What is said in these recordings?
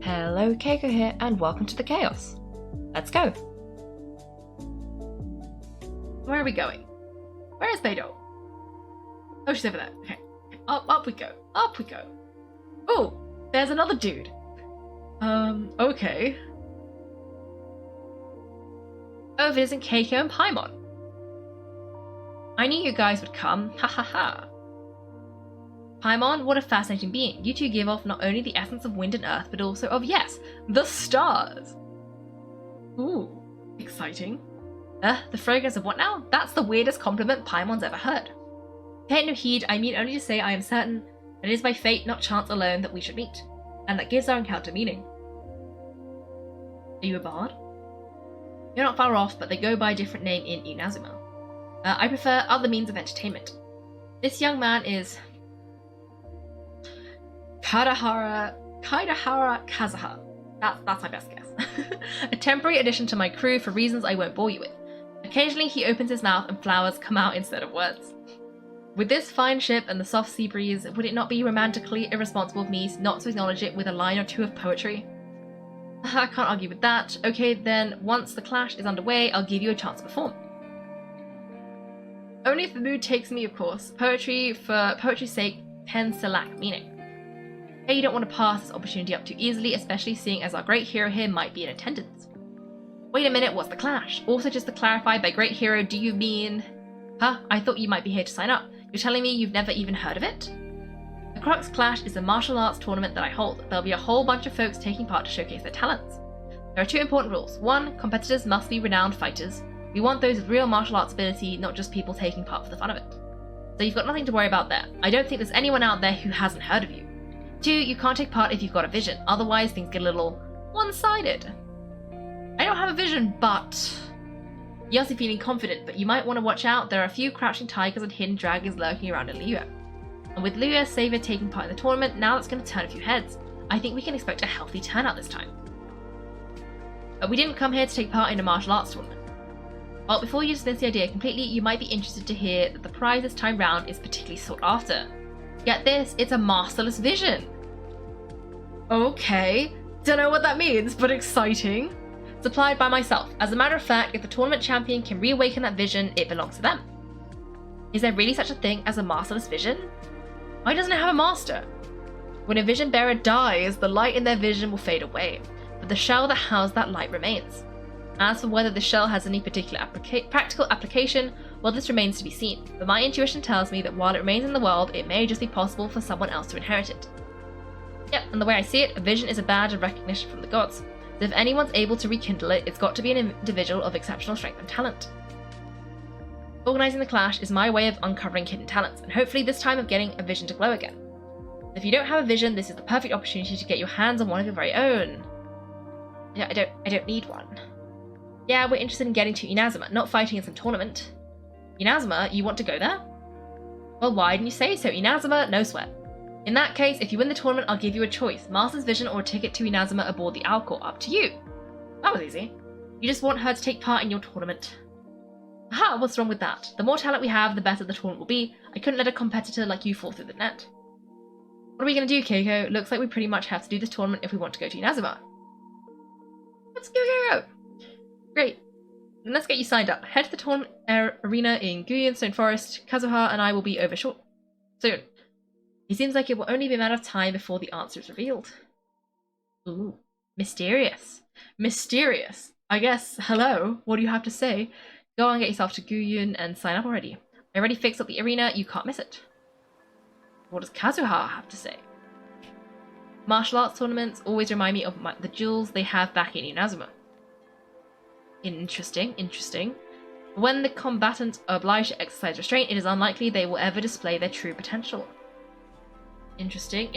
Hello, Kaiko here, and welcome to the chaos. Let's go. Where are we going? Where is Beidou? Oh, she's over there. Okay. Up we go. Up we go. Oh, there's another dude. Okay. Oh, visiting Kaiko and Paimon. I knew you guys would come. Ha ha ha. Paimon, what a fascinating being. You two give off not only the essence of wind and earth, but also of, yes, the stars. Ooh, exciting. The fragrance of what now? That's the weirdest compliment Paimon's ever heard. Pay no heed, I mean only to say I am certain that it is by fate, not chance alone, that we should meet, and that gives our encounter meaning. Are you a bard? You're not far off, but they go by a different name in Inazuma. I prefer other means of entertainment. This young man is Kaidahara Kazuha. That's my best guess. A temporary addition to my crew for reasons I won't bore you with. Occasionally he opens his mouth and flowers come out instead of words. With this fine ship and the soft sea breeze, would it not be romantically irresponsible of me not to acknowledge it with a line or two of poetry? I can't argue with that. Okay, then once the clash is underway, I'll give you a chance to perform. Only if the mood takes me, of course. Poetry for poetry's sake tends to lack meaning. Hey, you don't want to pass this opportunity up too easily, especially seeing as our great hero here might be in attendance. Wait a minute, what's the clash? Also, just to clarify, by great hero, do you mean... Huh? I thought you might be here to sign up. You're telling me you've never even heard of it? The Crux Clash is a martial arts tournament that I hold. There'll be a whole bunch of folks taking part to showcase their talents. There are two important rules. One, competitors must be renowned fighters. We want those with real martial arts ability, not just people taking part for the fun of it. So you've got nothing to worry about there. I don't think there's anyone out there who hasn't heard of you. Two, you can't take part if you've got a vision, otherwise things get a little one-sided. I don't have a vision, but... You're also feeling confident, but you might want to watch out. There are a few crouching tigers and hidden dragons lurking around in Liyue. And with Liyue Saver taking part in the tournament, now that's going to turn a few heads. I think we can expect a healthy turnout this time. But we didn't come here to take part in a martial arts tournament. Well, before you dismiss the idea completely, you might be interested to hear that the prize this time round is particularly sought after. Get this, it's a masterless vision. Okay, don't know what that means, but exciting. Supplied by myself. As a matter of fact, if the tournament champion can reawaken that vision, it belongs to them. Is there really such a thing as a masterless vision? Why doesn't it have a master? When a vision bearer dies, the light in their vision will fade away, but the shell that housed that light remains. As for whether the shell has any particular practical application, well, this remains to be seen, but my intuition tells me that while it remains in the world, it may just be possible for someone else to inherit it. Yep, and the way I see it, a vision is a badge of recognition from the gods. So if anyone's able to rekindle it, it's got to be an individual of exceptional strength and talent. Organising the clash is my way of uncovering hidden talents, and hopefully this time of getting a vision to glow again. If you don't have a vision, this is the perfect opportunity to get your hands on one of your very own. I don't need one. Yeah, we're interested in getting to Inazuma, not fighting in some tournament. Inazuma, you want to go there? Well, why didn't you say so? Inazuma, no sweat. In that case, if you win the tournament, I'll give you a choice. Master's Vision or a ticket to Inazuma aboard the Alcor. Up to you. That was easy. You just want her to take part in your tournament. Aha, what's wrong with that? The more talent we have, the better the tournament will be. I couldn't let a competitor like you fall through the net. What are we going to do, Kaiko? Looks like we pretty much have to do this tournament if we want to go to Inazuma. Let's go. Great. Then let's get you signed up. Head to the tournament arena in Guyan Stone Forest. Kazuha and I will be over soon. It seems like it will only be a matter of time before the answer is revealed. Ooh, mysterious. Mysterious. I guess, hello, what do you have to say? Go and get yourself to Guyun and sign up already. I already fixed up the arena, you can't miss it. What does Kazuha have to say? Martial arts tournaments always remind me of the jewels they have back in Inazuma. Interesting. When the combatants are obliged to exercise restraint, it is unlikely they will ever display their true potential. Interesting.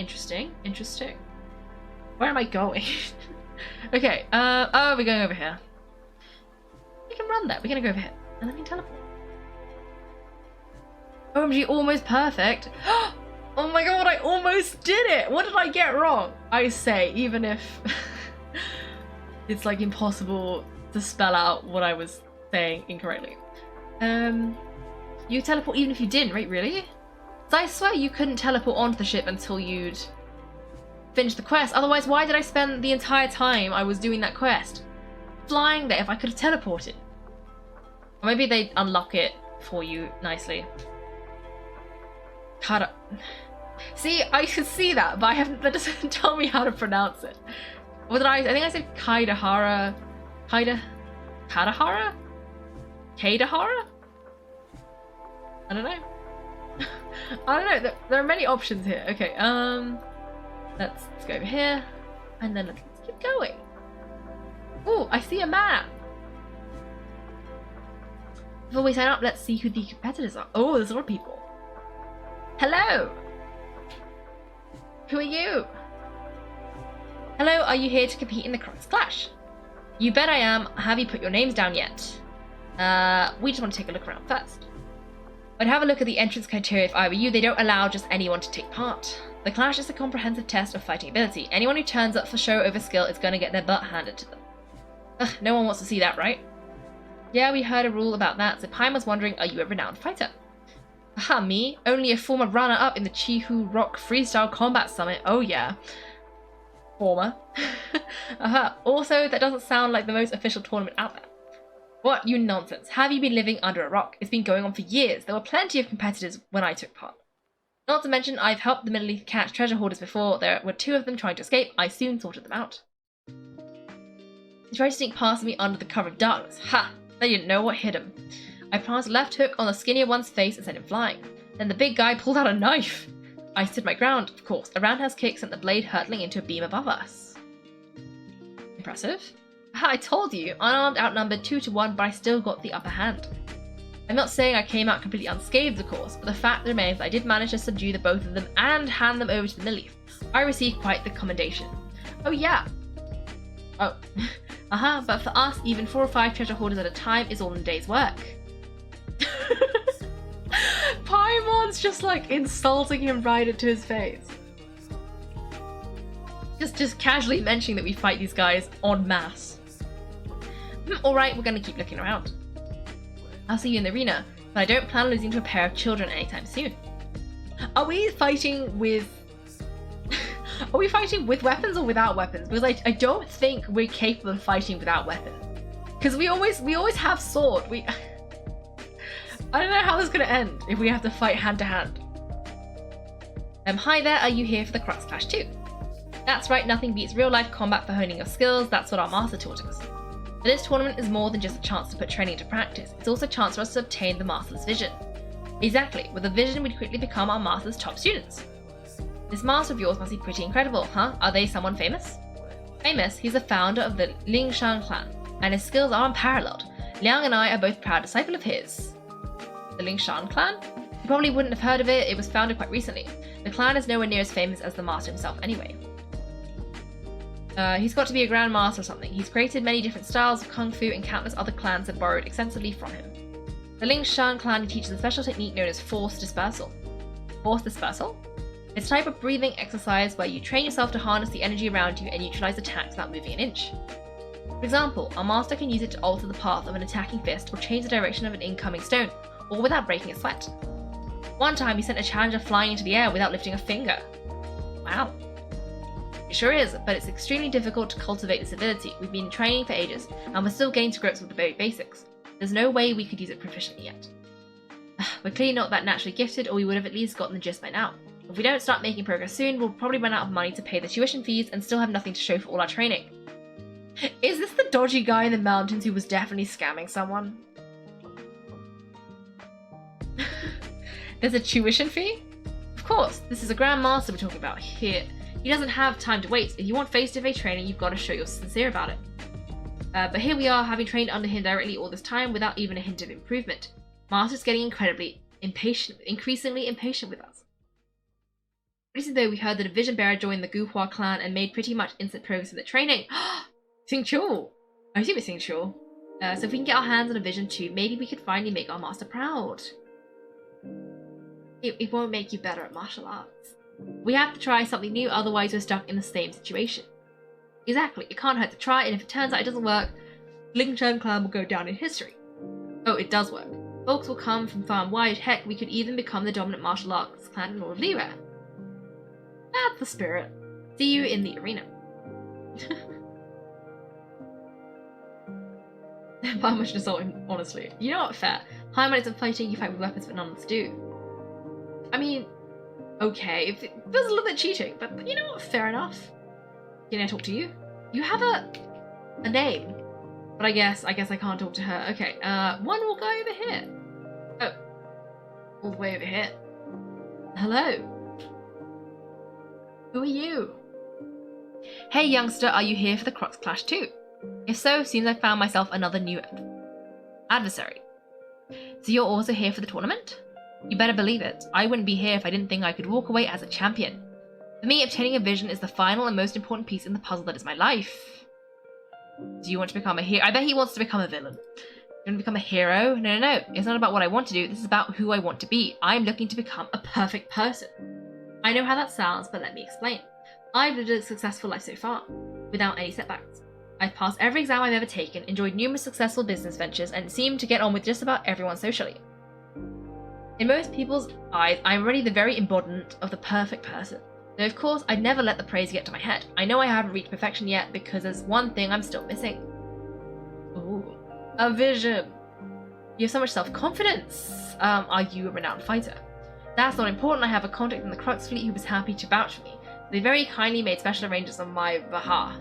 Where am I going? Okay, oh, we're going over here. We can run there. We're gonna go over here. And then we can teleport. OMG, almost perfect. Oh my god, I almost did it! What did I get wrong? I say, even if it's like impossible to spell out what I was saying incorrectly. You teleport even if you didn't, right? Really? So I swear you couldn't teleport onto the ship until you'd finish the quest. Otherwise, why did I spend the entire time I was doing that quest flying there if I could have teleported? Or maybe they unlock it for you nicely. Kada. See, I could see that, but that doesn't tell me how to pronounce it. What did I think I said Kaidahara. Kadahara? Kadahara? I don't know. I don't know. There are many options here. Okay, let's go over here, and then let's keep going. Oh, I see a map. Before we sign up, let's see who the competitors are. Oh, there's a lot of people. Hello. Who are you? Hello, are you here to compete in the Cross Clash? You bet I am. Have you put your names down yet? We just want to take a look around first. I'd have a look at the entrance criteria if I were you. They don't allow just anyone to take part. The Clash is a comprehensive test of fighting ability. Anyone who turns up for show over skill is going to get their butt handed to them. Ugh, no one wants to see that, right? Yeah, we heard a rule about that, so Pine was wondering, are you a renowned fighter? Aha, me? Only a former runner-up in the Chihu Rock Freestyle Combat Summit. Oh yeah. Former. Aha. Also, that doesn't sound like the most official tournament out there. What, you nonsense. Have you been living under a rock? It's been going on for years. There were plenty of competitors when I took part. Not to mention, I've helped the Middle East catch treasure hoarders before. There were 2 of them trying to escape. I soon sorted them out. He tried to sneak past me under the cover of darkness. Ha! They didn't know what hit him. I planted a left hook on the skinnier one's face and sent him flying. Then the big guy pulled out a knife. I stood my ground, of course. A roundhouse kick sent the blade hurtling into a beam above us. Impressive. I told you, unarmed, outnumbered 2 to 1, but I still got the upper hand. I'm not saying I came out completely unscathed, of course, but the fact remains that I did manage to subdue the both of them and hand them over to the Middle East. I received quite the commendation. Oh yeah. Oh. But for us, even 4 or 5 treasure hoarders at a time is all in a day's work. Paimon's just like insulting him right into his face. Just casually mentioning that we fight these guys en masse. Alright, we're gonna keep looking around. I'll see you in the arena, but I don't plan on losing to a pair of children anytime soon. Are we fighting with... Are we fighting with weapons or without weapons? Because I don't think we're capable of fighting without weapons. Because we always have sword. I don't know how this is gonna end if we have to fight hand to hand. Hi there, are you here for the Cross Clash too? That's right, nothing beats real life combat for honing your skills. That's what our master taught us. But this tournament is more than just a chance to put training into practice. It's also a chance for us to obtain the master's vision. Exactly, with a vision we'd quickly become our master's top students. This master of yours must be pretty incredible, huh? Are they someone famous? Famous? He's the founder of the Lingshan clan, and his skills are unparalleled. Liang and I are both proud disciples of his. The Lingshan clan? You probably wouldn't have heard of it, it was founded quite recently. The clan is nowhere near as famous as the master himself anyway. He's got to be a grandmaster or something. He's created many different styles of kung fu and countless other clans have borrowed extensively from him. The Lingshan clan teaches a special technique known as force dispersal. Force dispersal? It's a type of breathing exercise where you train yourself to harness the energy around you and neutralize attacks without moving an inch. For example, our master can use it to alter the path of an attacking fist or change the direction of an incoming stone, all without breaking a sweat. One time he sent a challenger flying into the air without lifting a finger. Wow. It sure is, but it's extremely difficult to cultivate this ability. We've been training for ages, and we're still getting to grips with the very basics. There's no way we could use it proficiently yet. We're clearly not that naturally gifted, or we would have at least gotten the gist by now. If we don't start making progress soon, we'll probably run out of money to pay the tuition fees and still have nothing to show for all our training. Is this the dodgy guy in the mountains who was definitely scamming someone? There's a tuition fee? Of course, this is a Grand Master we're talking about here. He doesn't have time to wait. If you want face-to-face training, you've got to show you're sincere about it. But here we are, having trained under him directly all this time without even a hint of improvement. Master's getting incredibly impatient, increasingly impatient with us. Recently though, we heard that a vision bearer joined the Guhua clan and made pretty much instant progress in the training. Xingqiu! I assume it's Xingqiu. So if we can get our hands on a vision too, maybe we could finally make our master proud. It won't make you better at martial arts. We have to try something new, otherwise we're stuck in the same situation. Exactly, it can't hurt to try, and if it turns out it doesn't work, Lingshan clan will go down in history. Oh, it does work. Folks will come from far and wide, heck, we could even become the dominant martial arts clan in all of Liyue. That's the spirit. See you in the arena. How much assaulting, honestly. You know what, fair. High minutes of fighting, you fight with weapons, but none of us do. I mean, okay, it feels a little bit cheating, but you know what, fair enough. Can I talk to you? You have a name. But I guess I can't talk to her. Okay, one will go over here. Oh. All the way over here. Hello. Who are you? Hey youngster, are you here for the Crocs Clash too? If so, seems I found myself another new adversary. So you're also here for the tournament? You better believe it. I wouldn't be here if I didn't think I could walk away as a champion. For me, obtaining a vision is the final and most important piece in the puzzle that is my life. Do you want to become a hero? I bet he wants to become a villain. You want to become a hero? No. It's not about what I want to do. This is about who I want to be. I'm looking to become a perfect person. I know how that sounds, but let me explain. I've lived a successful life so far, without any setbacks. I've passed every exam I've ever taken, enjoyed numerous successful business ventures, and seemed to get on with just about everyone socially. In most people's eyes, I'm already the very embodiment of the perfect person. Though of course, I'd never let the praise get to my head. I know I haven't reached perfection yet because there's one thing I'm still missing. Ooh, a vision. You have so much self-confidence. Are you a renowned fighter? That's not important. I have a contact in the Crux fleet who was happy to vouch for me. They very kindly made special arrangements on my behalf.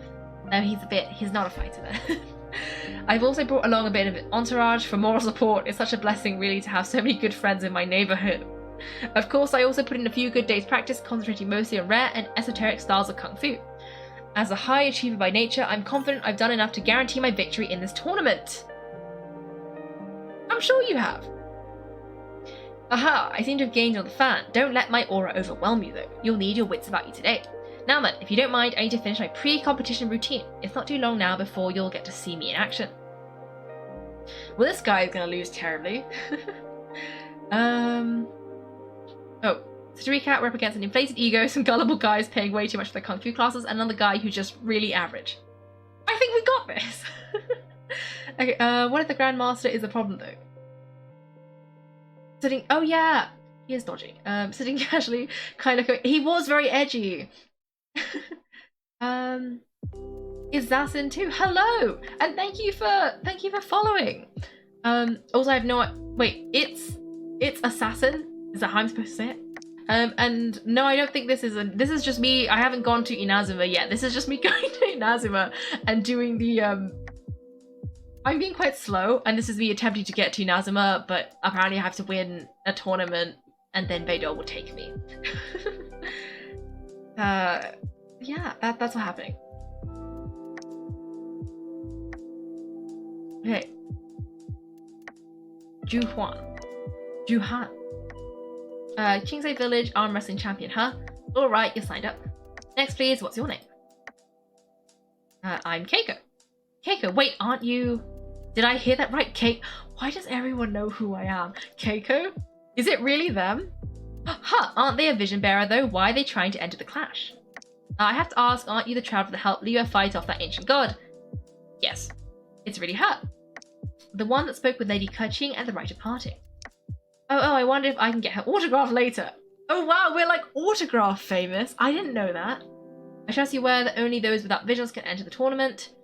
Though he's not a fighter then. I've also brought along a bit of entourage for moral support. It's such a blessing really to have so many good friends in my neighborhood. Of course, I also put in a few good days practice, concentrating mostly on rare and esoteric styles of Kung Fu. As a high achiever by nature, I'm confident I've done enough to guarantee my victory in this tournament. I'm sure you have. Aha, I seem to have gained on the fan. Don't let my aura overwhelm you though. You'll need your wits about you today. Now then, if you don't mind, I need to finish my pre-competition routine. It's not too long now before you'll get to see me in action. Well, this guy is going to lose terribly. Oh, so to recap, we're up against an inflated ego, some gullible guys paying way too much for their Kung Fu classes, and another guy who's just really average. I think we got this! Okay, what if the Grandmaster is the problem though? Sitting, oh yeah, he is dodgy. Sitting casually, kind of, he was very edgy. Is Zassin too? Hello! And thank you for following. Also I have no, wait, it's Assassin? Is that how I'm supposed to say it? And no, I don't think this is just me. I haven't gone to Inazuma yet. This is just me going to Inazuma and doing the, I'm being quite slow, and this is me attempting to get to Inazuma, but apparently I have to win a tournament, and then Beidou will take me. Yeah, that's what's happening. Okay. Juhan. Kingsay Village arm wrestling champion, huh? Alright, you're signed up. Next please, what's your name? I'm Kaiko. Kaiko, wait, aren't you... Did I hear that right? Why does everyone know who I am? Kaiko? Is it really them? Huh, aren't they a vision bearer though? Why are they trying to enter the clash? I have to ask, aren't you the traveler that helped Liu fight off that ancient god? Yes. It's really her. The one that spoke with Lady Keqing at the rite of parting. Oh, I wonder if I can get her autograph later. Oh wow, we're like autograph famous. I didn't know that. I trust you aware that only those without visions can enter the tournament.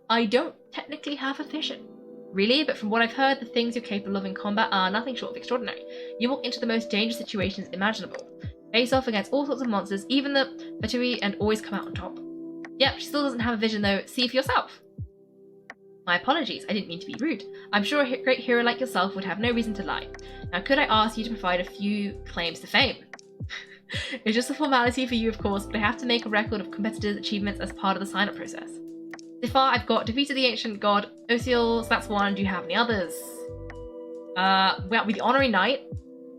I don't technically have a vision. Really, but from what I've heard, the things you're capable of in combat are nothing short of extraordinary. You walk into the most dangerous situations imaginable. Face off against all sorts of monsters, even the Fatui, and always come out on top. Yep, she still doesn't have a vision though. See for yourself. My apologies, I didn't mean to be rude. I'm sure a great hero like yourself would have no reason to lie. Now could I ask you to provide a few claims to fame? It's just a formality for you of course, but I have to make a record of competitors' achievements as part of the sign-up process. So far I've got defeated the ancient god Osiel, that's one. Do you have any others? Well, with the honorary knight.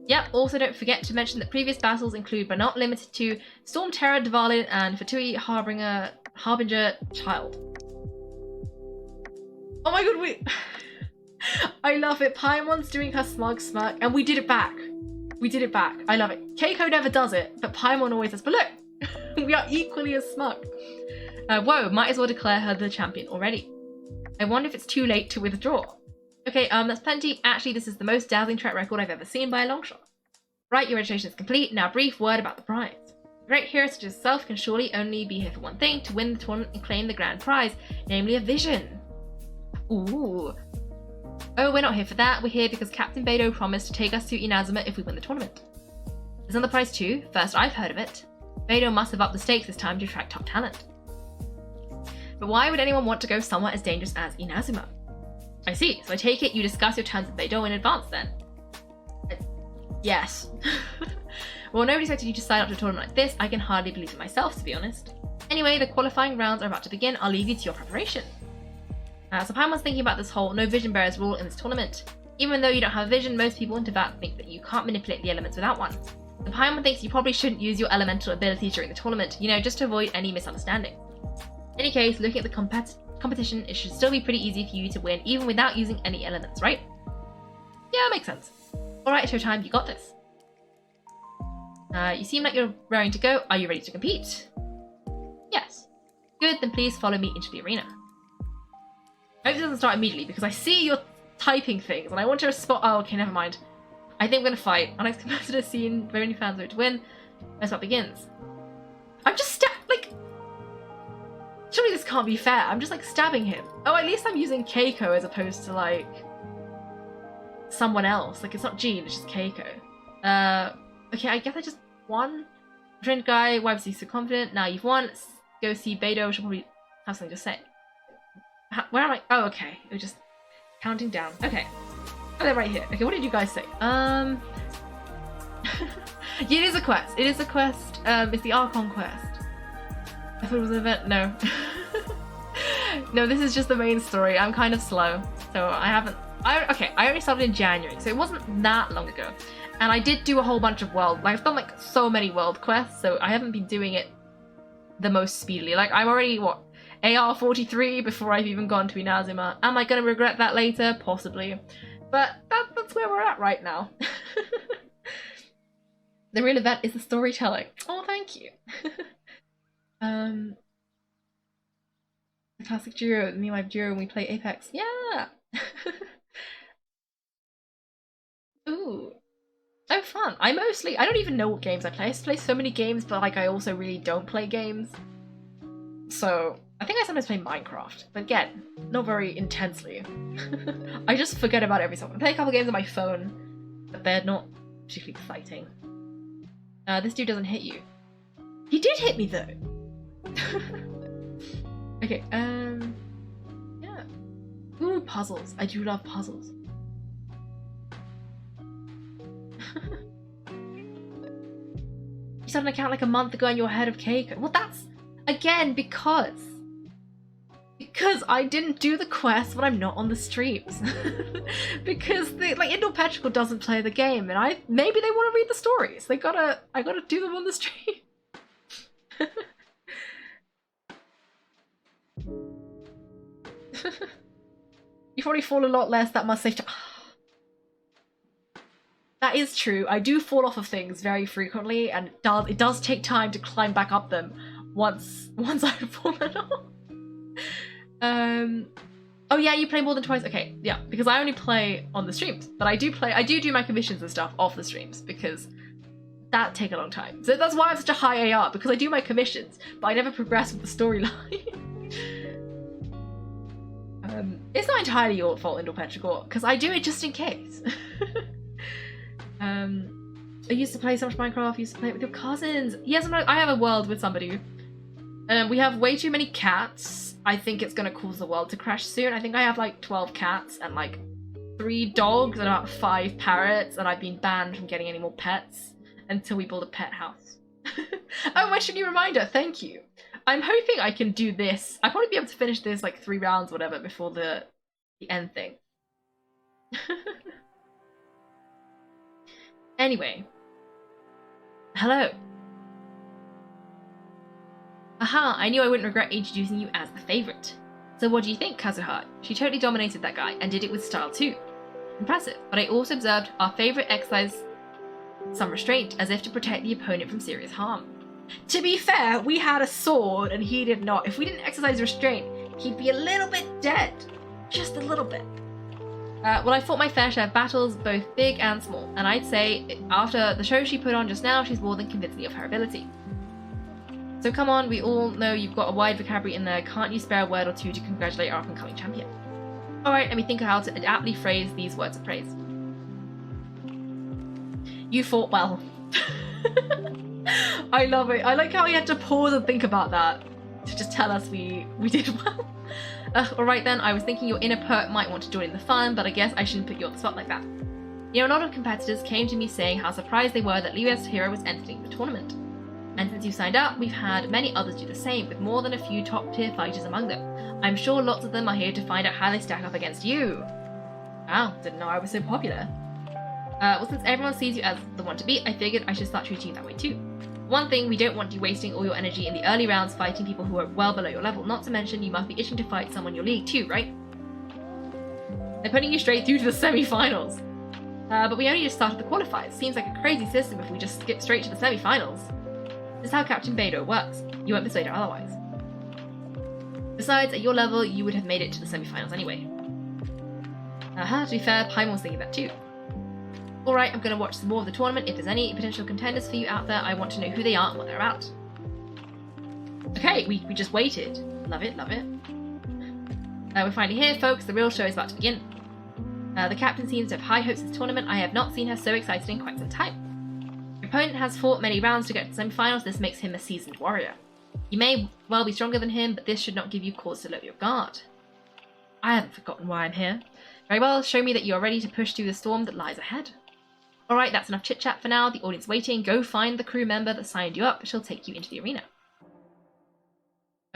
Yep, also don't forget to mention that previous battles include but not limited to Storm Terror, Dvalin, and Fatui Harbinger Child. Oh my god, wait. I love it. Paimon's doing her smug smirk, and we did it back. We did it back. I love it. Keiko never does it, but Paimon always does. But look, we are equally as smug. Whoa, might as well declare her the champion already. I wonder if it's too late to withdraw. Okay, that's plenty. Actually, this is the most dazzling track record I've ever seen by a long shot. Right, your registration is complete. Now, brief word about the prize. Great hero such as yourself can surely only be here for one thing, to win the tournament and claim the grand prize, namely a vision. Ooh. Oh, we're not here for that. We're here because Captain Beidou promised to take us to Inazuma if we win the tournament. There's another prize too. First I've heard of it. Beidou must have upped the stakes this time to attract top talent. But why would anyone want to go somewhere as dangerous as Inazuma? I see. So I take it you discuss your terms with Beidou in advance then? Yes. Well, nobody expected you to sign up to a tournament like this. I can hardly believe it myself, to be honest. Anyway, the qualifying rounds are about to begin. I'll leave you to your preparation. So Paimon's thinking about this whole no vision bearers rule in this tournament. Even though you don't have a vision, most people in Teyvat think that you can't manipulate the elements without one. So Paimon thinks you probably shouldn't use your elemental abilities during the tournament, you know, just to avoid any misunderstanding. In any case, looking at the competition, it should still be pretty easy for you to win even without using any elements, right? Yeah, makes sense. Alright, Showtime, you got this. You seem like you're raring to go. Are you ready to compete? Yes. Good, then please follow me into the arena. I hope it doesn't start immediately because I see you're typing things and I want to respond. Oh, okay, never mind. I think we're gonna fight. Our next competitor scene, very many fans vote to win. That's what begins. I'm just like, surely this can't be fair. I'm just like stabbing him. Oh, at least I'm using Kaiko as opposed to like someone else. Like it's not Jean, it's just Kaiko. Okay, I guess I just won. Trained guy, why was he so confident? Now you've won. Let's go see Beidou. She'll probably have something to say. Where am I? Oh, okay. It was just counting down. Okay. Oh, they're right here. Okay, what did you guys say? Yeah, it is a quest. It is a quest. It's the Archon quest. I thought it was an event. No. No, this is just the main story. I'm kind of slow. So I haven't... Okay, I only started in January, so it wasn't that long ago. And I did do a whole bunch of world... Like, I've done, like, so many world quests, so I haven't been doing it the most speedily. Like, I'm already, what... AR 43 before I've even gone to Inazuma. Am I going to regret that later? Possibly. But that's where we're at right now. The real event is the storytelling. Oh, thank you. The classic duo, me and my duo when we play Apex. Yeah! Ooh. Oh, fun. I don't even know what games I play. I play so many games, but like I also really don't play games. So, I think I sometimes play Minecraft, but again, not very intensely. I just forget about every song. I play a couple games on my phone, but they're not particularly exciting. This dude doesn't hit you. He did hit me though! Okay, yeah. Ooh, puzzles. I do love puzzles. You started an account like a month ago and you're ahead of Kaiko. Well, that's, again, because I didn't do the quest when I'm not on the streams. Because Indoor Petrichor doesn't play the game and maybe they want to read the stories. I gotta do them on the stream. You probably fall a lot less, that must say. That is true. I do fall off of things very frequently, and it does take time to climb back up them once I've fallen off. Oh yeah, you play more than twice. Okay, yeah, because I only play on the streams, but I do do my commissions and stuff off the streams because that take a long time. So that's why I'm such a high AR, because I do my commissions, but I never progress with the storyline. It's not entirely your fault, Indoor Petrichor, because I do it just in case. I used to play so much Minecraft, used to play it with your cousins. Yes, I have a world with somebody. We have way too many cats. I think it's gonna cause the world to crash soon. I think I have like 12 cats and like 3 dogs and about 5 parrots, and I've been banned from getting any more pets until we build a pet house. Oh, my shiny reminder, thank you. I'm hoping I can do this. I'll probably be able to finish this like 3 rounds or whatever before the end thing. Anyway. Hello. Aha, I knew I wouldn't regret introducing you as the favourite. So what do you think, Kazuha? She totally dominated that guy and did it with style too. Impressive, but I also observed our favourite exercise some restraint as if to protect the opponent from serious harm. To be fair, we had a sword and he did not. If we didn't exercise restraint, he'd be a little bit dead. Just a little bit. Well, I fought my fair share of battles, both big and small, and I'd say after the show she put on just now, she's more than convinced me of her ability. So come on, we all know you've got a wide vocabulary in there. Can't you spare a word or two to congratulate our up-and-coming champion? Alright, let me think of how to aptly phrase these words of praise. You fought well. I love it. I like how he had to pause and think about that to just tell us we did well. Alright then, I was thinking your inner poet might want to join in the fun, but I guess I shouldn't put you on the spot like that. You know, a lot of competitors came to me saying how surprised they were that Liu's hero was entering the tournament. And since you signed up, we've had many others do the same, with more than a few top-tier fighters among them. I'm sure lots of them are here to find out how they stack up against you. Wow, didn't know I was so popular. Well, since everyone sees you as the one to beat, I figured I should start treating you that way too. One thing, we don't want you wasting all your energy in the early rounds fighting people who are well below your level, not to mention you must be itching to fight someone in your league too, right? They're putting you straight through to the semi-finals. But we only just started the qualifiers. Seems like a crazy system if we just skip straight to the semi-finals. This is how Captain Beidou works. You won't persuade her otherwise. Besides, at your level, you would have made it to the semi-finals anyway. To be fair, Paimon was thinking that too. Alright, I'm gonna watch some more of the tournament. If there's any potential contenders for you out there, I want to know who they are and what they're about. Okay, we just waited. Love it, love it. We're finally here, folks. The real show is about to begin. The captain seems to have high hopes this tournament. I have not seen her so excited in quite some time. Your opponent has fought many rounds to get to the semi-finals. This makes him a seasoned warrior. You may well be stronger than him, but this should not give you cause to lower your guard. I haven't forgotten why I'm here. Very well, show me that you are ready to push through the storm that lies ahead. Alright, that's enough chit-chat for now. The audience waiting. Go find the crew member that signed you up. She'll take you into the arena.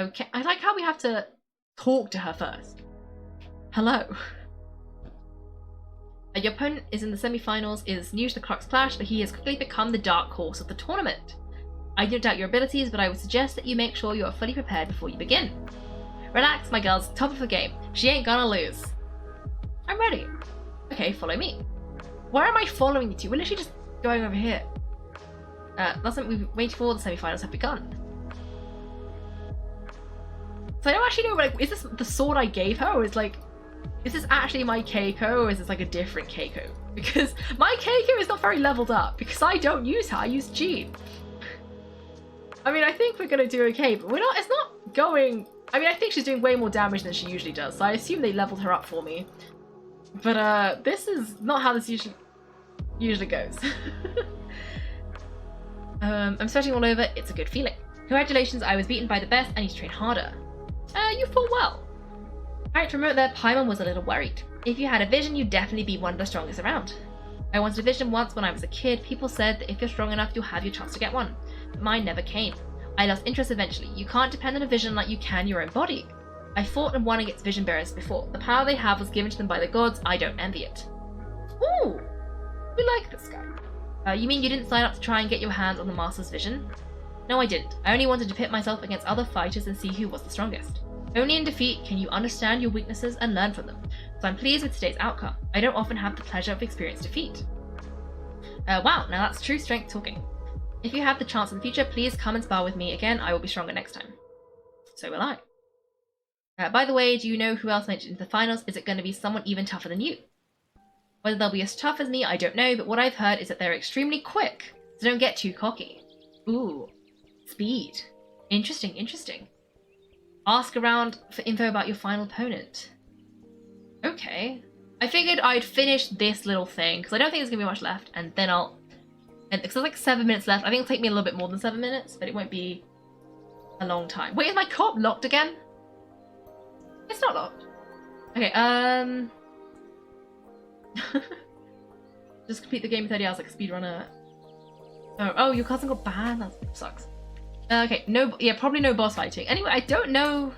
Okay, I like how we have to talk to her first. Hello. Your opponent is in the semi-finals, is new to the Clark's Clash, but he has quickly become the dark horse of the tournament. I don't doubt your abilities, but I would suggest that you make sure you are fully prepared before you begin. Relax, my girl's top of the game. She ain't gonna lose. I'm ready. Okay, follow me. Where am I following you to? We're literally just going over here. That's something we've waited for. The semi-finals have begun. So I don't actually know, like, is this the sword I gave her, or is this actually my Kaiko, or is this like a different Kaiko? Because my Kaiko is not very leveled up, because I don't use her, I use Jean. I mean, I think we're gonna do okay, but it's not going... I mean, I think she's doing way more damage than she usually does, so I assume they leveled her up for me. But, this is not how this usually goes. I'm sweating all over, it's a good feeling. Congratulations, I was beaten by the best, I need to train harder. You fought well. Alright, remember that Paimon was a little worried. If you had a vision, you'd definitely be one of the strongest around. I wanted a vision once when I was a kid. People said that if you're strong enough, you'll have your chance to get one. But mine never came. I lost interest eventually. You can't depend on a vision like you can your own body. I fought and won against vision bearers before. The power they have was given to them by the gods. I don't envy it. Ooh, we like this guy. You mean you didn't sign up to try and get your hands on the Master's vision? No, I didn't. I only wanted to pit myself against other fighters and see who was the strongest. Only in defeat can you understand your weaknesses and learn from them. So I'm pleased with today's outcome. I don't often have the pleasure of experienced defeat. Wow, now that's true strength talking. If you have the chance in the future, please come and spar with me again. I will be stronger next time. So will I. By the way, do you know who else made it into the finals? Is it going to be someone even tougher than you? Whether they'll be as tough as me, I don't know, but what I've heard is that they're extremely quick, so don't get too cocky. Ooh, speed. Interesting, interesting. Ask around for info about your final opponent. Okay. I figured I'd finish this little thing, because I don't think there's going to be much left, and then I'll... And because there's like 7 minutes left, I think it'll take me a little bit more than 7 minutes, but it won't be a long time. Wait, is my co-op locked again? It's not locked. Okay, just complete the game in 30 hours like a speedrunner. Oh, your cousin got banned? That sucks. Okay, probably no boss fighting. Anyway, I don't know...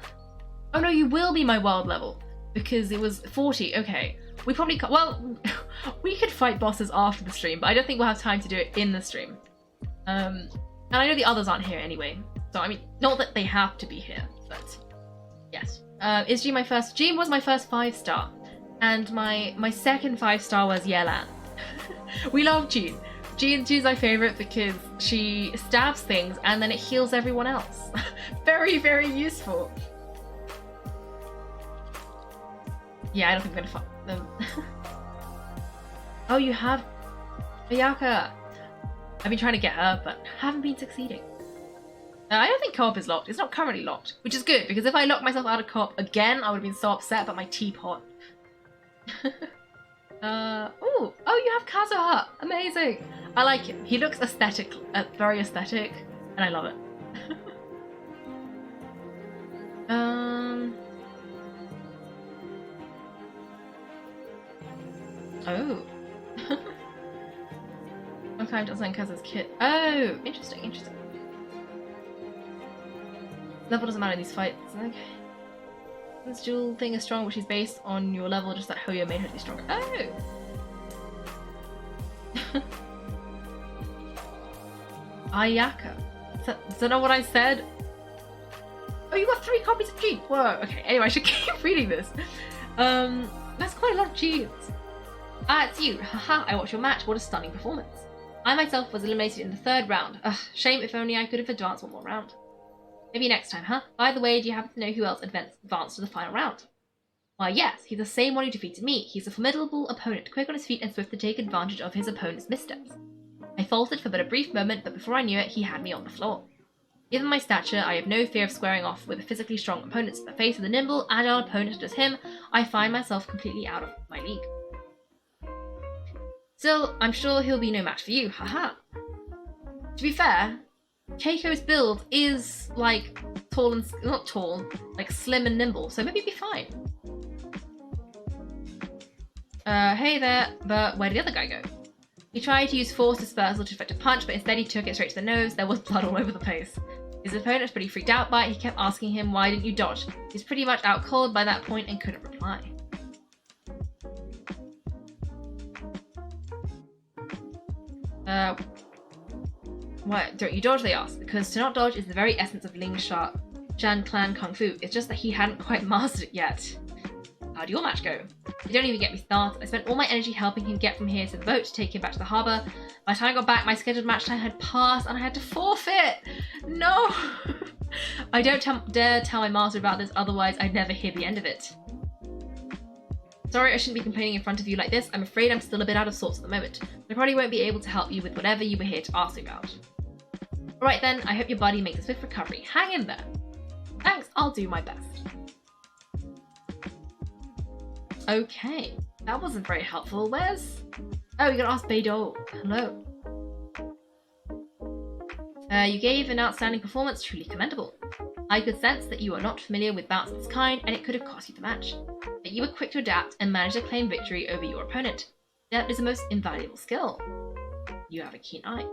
Oh no, you will be my world level, because it was 40, okay. We probably can't... Well, we could fight bosses after the stream, but I don't think we'll have time to do it in the stream. And I know the others aren't here anyway, so I mean, not that they have to be here, but yes. Is Jean my first? Jean was my first 5-star, and my second 5-star was Yelan. We love Jean. Jean's my favourite because she stabs things and then it heals everyone else. Very, very useful. Yeah, I don't think I'm gonna fuck them. Oh, you have Ayaka. I've been trying to get her, but haven't been succeeding. I don't think co-op is locked. It's not currently locked, which is good, because if I locked myself out of co-op again, I would have been so upset about my teapot. Oh, you have Kazuha! Amazing! I like him. He looks aesthetic, very aesthetic, and I love it. Oh. I'm kind of saying Kazuha's kid. Oh, interesting. Level doesn't matter in these fights. Okay. This dual thing is strong, which is based on your level, just like Hoyo made her to be stronger. Oh! Ayaka. Is that not what I said? Oh, you got 3 copies of G! Whoa, okay, anyway, I should keep reading this. That's quite a lot of Gs. Ah, it's you. Haha, I watched your match. What a stunning performance. I myself was eliminated in the 3rd round. Ugh, shame, if only I could have advanced one more round. Maybe next time, huh? By the way, do you happen to know who else advanced to the final round? Why, yes, he's the same one who defeated me. He's a formidable opponent, quick on his feet and swift to take advantage of his opponent's missteps. I faltered for but a brief moment, but before I knew it, he had me on the floor. Given my stature, I have no fear of squaring off with a physically strong opponent. But faced with a nimble, agile opponent such as him, I find myself completely out of my league. Still, I'm sure he'll be no match for you, haha. To be fair, Kaiko's build is, like, not tall, like slim and nimble, so maybe it'd be fine. Hey there, but where did the other guy go? He tried to use force dispersal to effect a punch, but instead he took it straight to the nose. There was blood all over the place. His opponent was pretty freaked out by it. He kept asking him, why didn't you dodge? He was pretty much out cold by that point and couldn't reply. Why don't you dodge, they asked, because to not dodge is the very essence of Ling Shan Clan Kung Fu. It's just that he hadn't quite mastered it yet. How'd your match go? You don't even get me started. I spent all my energy helping him get from here to the boat to take him back to the harbour. By the time I got back, my scheduled match time had passed and I had to forfeit! No! I don't dare tell my master about this, otherwise I'd never hear the end of it. Sorry, I shouldn't be complaining in front of you like this. I'm afraid I'm still a bit out of sorts at the moment. I probably won't be able to help you with whatever you were here to ask about. Alright then, I hope your body makes a swift recovery. Hang in there. Thanks, I'll do my best. Okay, that wasn't very helpful. Where's... Oh, you gotta ask Beidou. Hello. You gave an outstanding performance, truly commendable. I could sense that you are not familiar with bouts of this kind, and it could have cost you the match. But you were quick to adapt and managed to claim victory over your opponent. That is a most invaluable skill. You have a keen eye.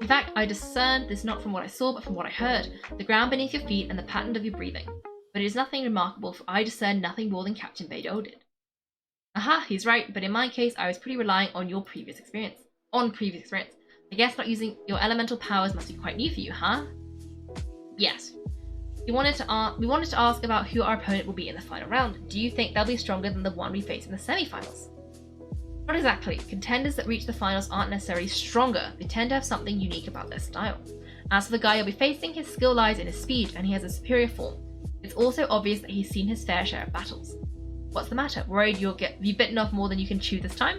In fact, I discerned this not from what I saw, but from what I heard, the ground beneath your feet and the pattern of your breathing. But it is nothing remarkable, for I discerned nothing more than Captain Beidou did. Aha, he's right, but in my case, I was pretty reliant on your previous experience. I guess not using your elemental powers must be quite new for you, huh? Yes. We wanted to ask about who our opponent will be in the final round. Do you think they'll be stronger than the one we face in the semi-finals? Not exactly. Contenders that reach the finals aren't necessarily stronger. They tend to have something unique about their style. As for the guy you'll be facing, his skill lies in his speed, and he has a superior form. It's also obvious that he's seen his fair share of battles. What's the matter? Worried you'll be bitten off more than you can chew this time?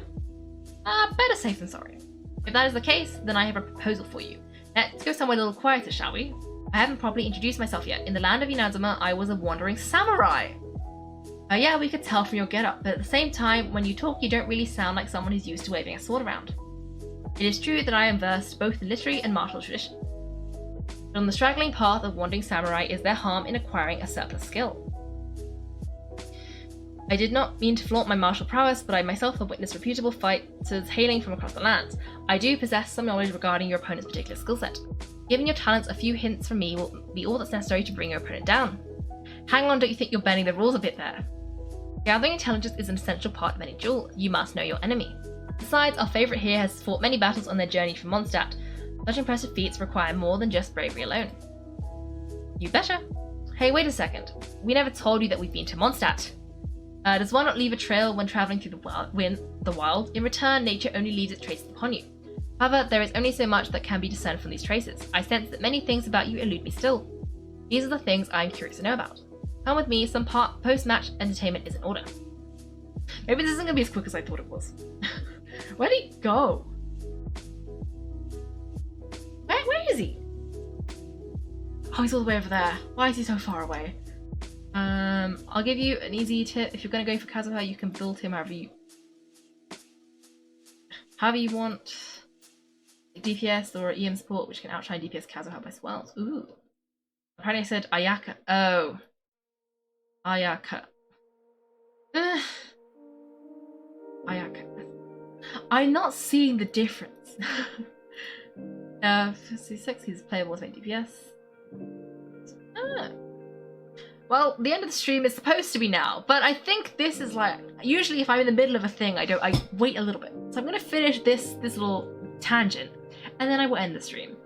Better safe than sorry. If that is the case, then I have a proposal for you. Let's go somewhere a little quieter, shall we? I haven't properly introduced myself yet. In the land of Inazuma, I was a wandering samurai. Yeah, we could tell from your getup, but at the same time, when you talk, you don't really sound like someone who's used to waving a sword around. It is true that I am versed both in literary and martial tradition. But on the straggling path of wandering samurai, is there harm in acquiring a surplus skill? I did not mean to flaunt my martial prowess, but I myself have witnessed reputable fighters hailing from across the lands. I do possess some knowledge regarding your opponent's particular skill set. Giving your talents a few hints from me will be all that's necessary to bring your opponent down. Hang on, don't you think you're bending the rules a bit there? Gathering intelligence is an essential part of any duel. You must know your enemy. Besides, our favourite here has fought many battles on their journey from Mondstadt. Such impressive feats require more than just bravery alone. You betcha. Hey, wait a second. We never told you that we've been to Mondstadt. Does one not leave a trail when travelling through the wild? In return, nature only leaves its traces upon you. However, there is only so much that can be discerned from these traces. I sense that many things about you elude me still. These are the things I am curious to know about. Come with me, some post-match entertainment is in order. Maybe this isn't going to be as quick as I thought it was. Where did he go? Where is he? Oh, he's all the way over there. Why is he so far away? I'll give you an easy tip. If you're going to go for Kazuha, you can build him however you want. DPS or EM support, which can outshine DPS Kazuha by swells. Ooh. Apparently I said Ayaka. Oh. Ayaka. Ayaka. I'm not seeing the difference. 56, he's playable with DPS. Well, the end of the stream is supposed to be now, but I think this is like, usually if I'm in the middle of a thing, I wait a little bit. So I'm gonna finish this little tangent, and then I will end the stream.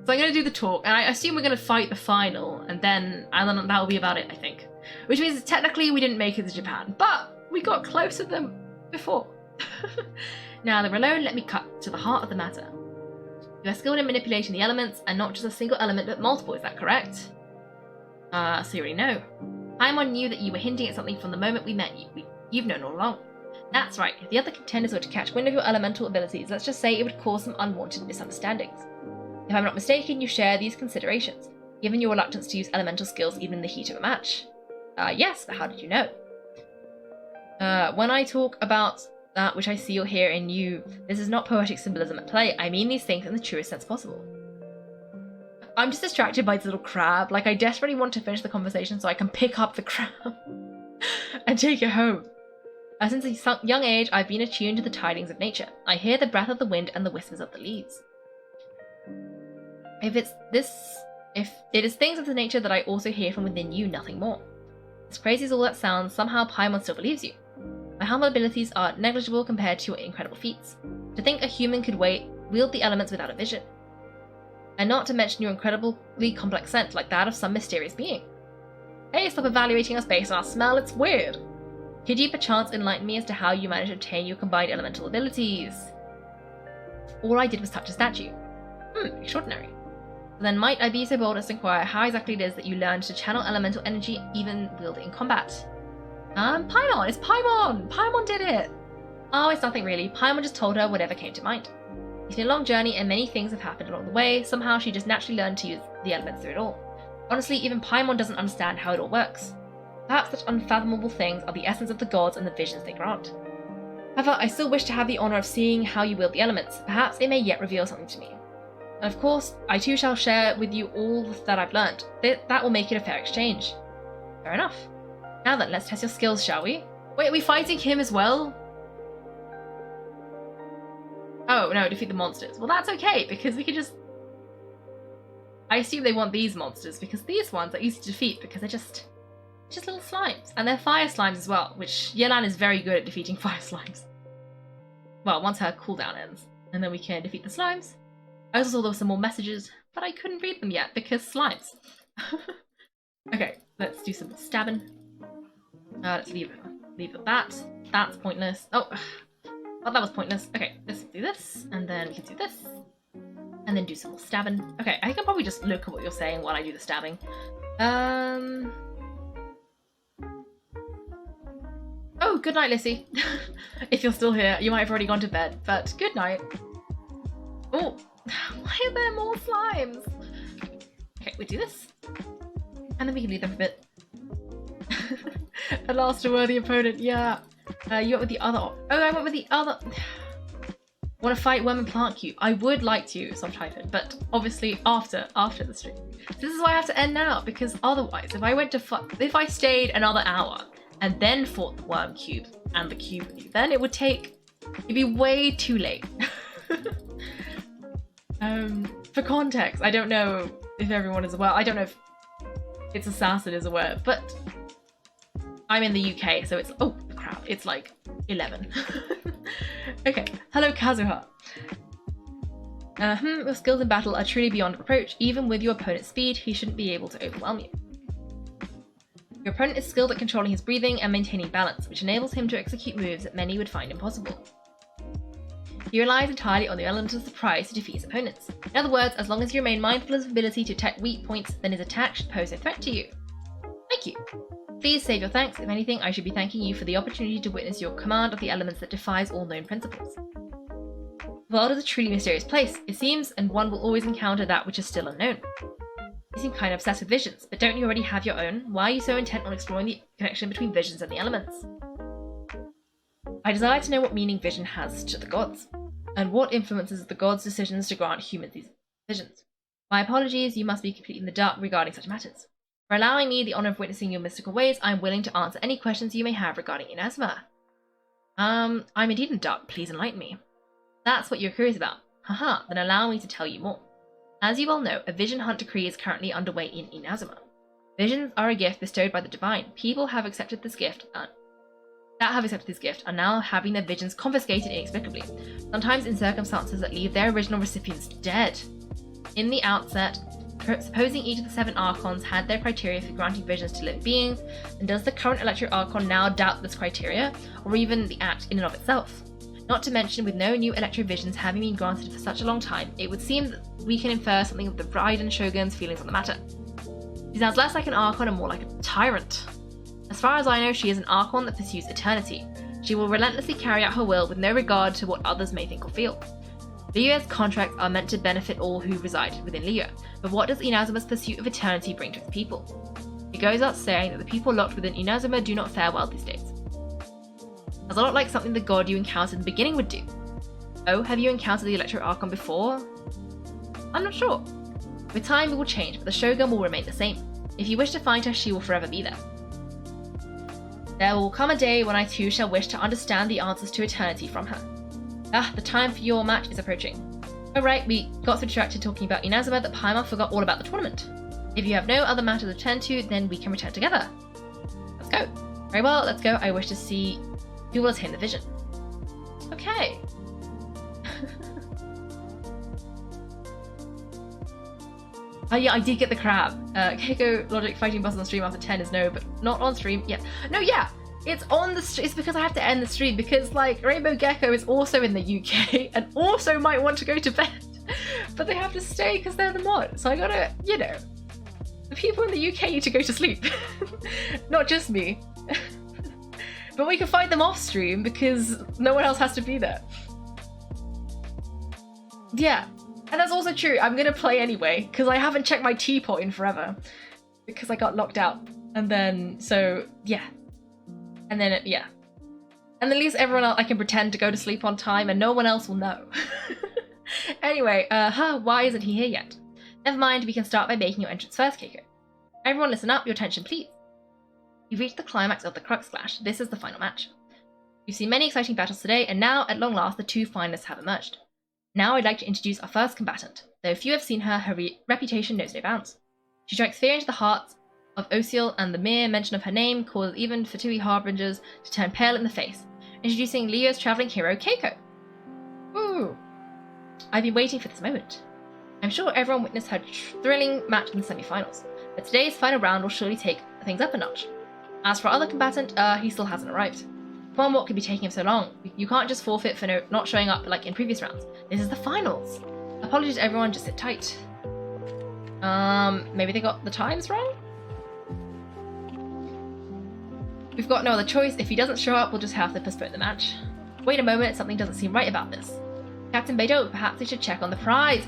So I'm gonna do the talk, and I assume we're gonna fight the final, and then that will be about it, I think. Which means technically we didn't make it to Japan, but we got closer than before. Now that we're alone, let me cut to the heart of the matter. You are skilled in manipulating the elements, and not just a single element, but multiple, is that correct? So you already know. Paimon knew that you were hinting at something from the moment we met you. You've known all along. That's right, if the other contenders were to catch wind of your elemental abilities, let's just say it would cause some unwanted misunderstandings. If I'm not mistaken, you share these considerations, given your reluctance to use elemental skills even in the heat of a match. Yes, but how did you know? When I talk about that which I see or hear in you, this is not poetic symbolism at play. I mean these things in the truest sense possible. I'm just distracted by this little crab. Like, I desperately want to finish the conversation so I can pick up the crab and take it home. Since a young age, I've been attuned to the tidings of nature. I hear the breath of the wind and the whispers of the leaves. If it is things of the nature that I also hear from within you, nothing more. As crazy as all that sounds, somehow Paimon still believes you. My humble abilities are negligible compared to your incredible feats. To think a human could wield the elements without a vision. And not to mention your incredibly complex scent, like that of some mysterious being. Hey, stop evaluating us based on our smell, it's weird. Could you perchance enlighten me as to how you managed to obtain your combined elemental abilities? All I did was touch a statue. Extraordinary. Then might I be so bold as to inquire how exactly it is that you learned to channel elemental energy, even wield it in combat? Paimon! It's Paimon! Paimon did it! Oh, it's nothing really. Paimon just told her whatever came to mind. It's been a long journey and many things have happened along the way. Somehow she just naturally learned to use the elements through it all. Honestly, even Paimon doesn't understand how it all works. Perhaps such unfathomable things are the essence of the gods and the visions they grant. However, I still wish to have the honour of seeing how you wield the elements. Perhaps it may yet reveal something to me. And of course, I too shall share with you all that I've learned. That will make it a fair exchange. Fair enough. Now then, let's test your skills, shall we? Wait, are we fighting him as well? Oh, no, defeat the monsters. Well, that's okay, because we could just... I assume they want these monsters, because these ones are easy to defeat, because they're just little slimes. And they're fire slimes as well, which Yelan is very good at defeating fire slimes. Well, once her cooldown ends. And then we can defeat the slimes. I also saw there were some more messages, but I couldn't read them yet, because slimes. Okay, let's do some stabbing. Let's leave that. That's pointless. Oh, well, that was pointless. Okay, let's do this, and then we can do this, and then do some more stabbing. Okay, I can probably just look at what you're saying while I do the stabbing. Oh, good night, Lissy. If you're still here, you might have already gone to bed, but good night. Oh, why are there more slimes? Okay, we do this, and then we can leave them for a bit. At last, a worthy opponent. Yeah. You went with the other. Oh, I went with the other. Want to fight Worm and Plant Cube? I would like to, subtitled, but obviously after the stream. So this is why I have to end now, because otherwise, if I stayed another hour and then fought the Worm Cube and the Cube with you, then it'd be way too late. For context, I don't know if everyone is aware. I don't know if It's Assassin is aware, but I'm in the UK, so it's, oh crap, it's like 11. Okay, hello Kazuha. Your skills in battle are truly beyond reproach. Even with your opponent's speed, he shouldn't be able to overwhelm you. Your opponent is skilled at controlling his breathing and maintaining balance, which enables him to execute moves that many would find impossible. He relies entirely on the element of surprise to defeat his opponents. In other words, as long as you remain mindful of his ability to detect weak points, then his attack should pose no threat to you. Thank you. Please save your thanks. If anything, I should be thanking you for the opportunity to witness your command of the elements that defies all known principles. The world is a truly mysterious place, it seems, and one will always encounter that which is still unknown. You seem kind of obsessed with visions, but don't you already have your own? Why are you so intent on exploring the connection between visions and the elements? I desire to know what meaning vision has to the gods, and what influences the gods' decisions to grant humans these visions. My apologies, you must be completely in the dark regarding such matters. For allowing me the honour of witnessing your mystical ways, I am willing to answer any questions you may have regarding Inazuma. I'm indeed in the dark, please enlighten me. That's what you're curious about. Haha, then allow me to tell you more. As you well know, a vision hunt decree is currently underway in Inazuma. Visions are a gift bestowed by the divine. People have accepted this gift are now having their visions confiscated inexplicably, sometimes in circumstances that leave their original recipients dead. In the outset, supposing each of the 7 Archons had their criteria for granting visions to living beings, and does the current Electric Archon now doubt this criteria, or even the act in and of itself? Not to mention, with no new Electro visions having been granted for such a long time, it would seem that we can infer something of the Raiden Shogun's feelings on the matter. She sounds less like an Archon and more like a tyrant. As far as I know, she is an Archon that pursues eternity. She will relentlessly carry out her will with no regard to what others may think or feel. Liyue's contracts are meant to benefit all who reside within Liyue, but what does Inazuma's pursuit of eternity bring to its people? It goes out saying that the people locked within Inazuma do not fare well these days. That's a lot like something the god you encountered in the beginning would do. Oh, have you encountered the Electro Archon before? I'm not sure. With time it will change, but the Shogun will remain the same. If you wish to find her, she will forever be there. There will come a day when I too shall wish to understand the answers to eternity from her. Ah, the time for your match is approaching. Oh right, we got so distracted talking about Inazuma that Paimon forgot all about the tournament. If you have no other matter to attend to, then we can return together. Let's go. Very well, let's go. I wish to see who will attain the vision. Okay. Oh yeah, I did get the crab. Kaiko logic fighting boss on stream after 10 is no, but not on stream. Yeah. No, yeah. It's on the it's because I have to end the stream because like Rainbow Gecko is also in the UK and also might want to go to bed. But they have to stay because they're the mod. So I gotta, you know, the people in the UK need to go to sleep. Not just me. But we can fight them off stream because no one else has to be there. Yeah. And that's also true. I'm gonna play anyway because I haven't checked my teapot in forever because I got locked out. And then, so yeah. And then, yeah. And at least everyone else, I can pretend to go to sleep on time and no one else will know. Anyway, why isn't he here yet? Never mind, we can start by making your entrance first, Kaiko. Everyone listen up, your attention please. You've reached the climax of the Crux Clash. This is the final match. You've seen many exciting battles today, and now, at long last, the 2 finalists have emerged. Now I'd like to introduce our first combatant. Though few have seen her, her reputation knows no bounds. She strikes fear into the hearts of Osiel, and the mere mention of her name causes even Fatui Harbingers to turn pale in the face. Introducing Liyue's travelling hero, Kaiko. Ooh. I've been waiting for this moment. I'm sure everyone witnessed her thrilling match in the semi-finals, but today's final round will surely take things up a notch. As for our other combatant, he still hasn't arrived. Come on, what could be taking him so long? You can't just forfeit for not showing up like in previous rounds. This is the finals. Apologies to everyone, just sit tight. Maybe they got the times wrong? We've got no other choice. If he doesn't show up, we'll just have to postpone the match. Wait a moment, something doesn't seem right about this. Captain Beidou, perhaps we should check on the prize.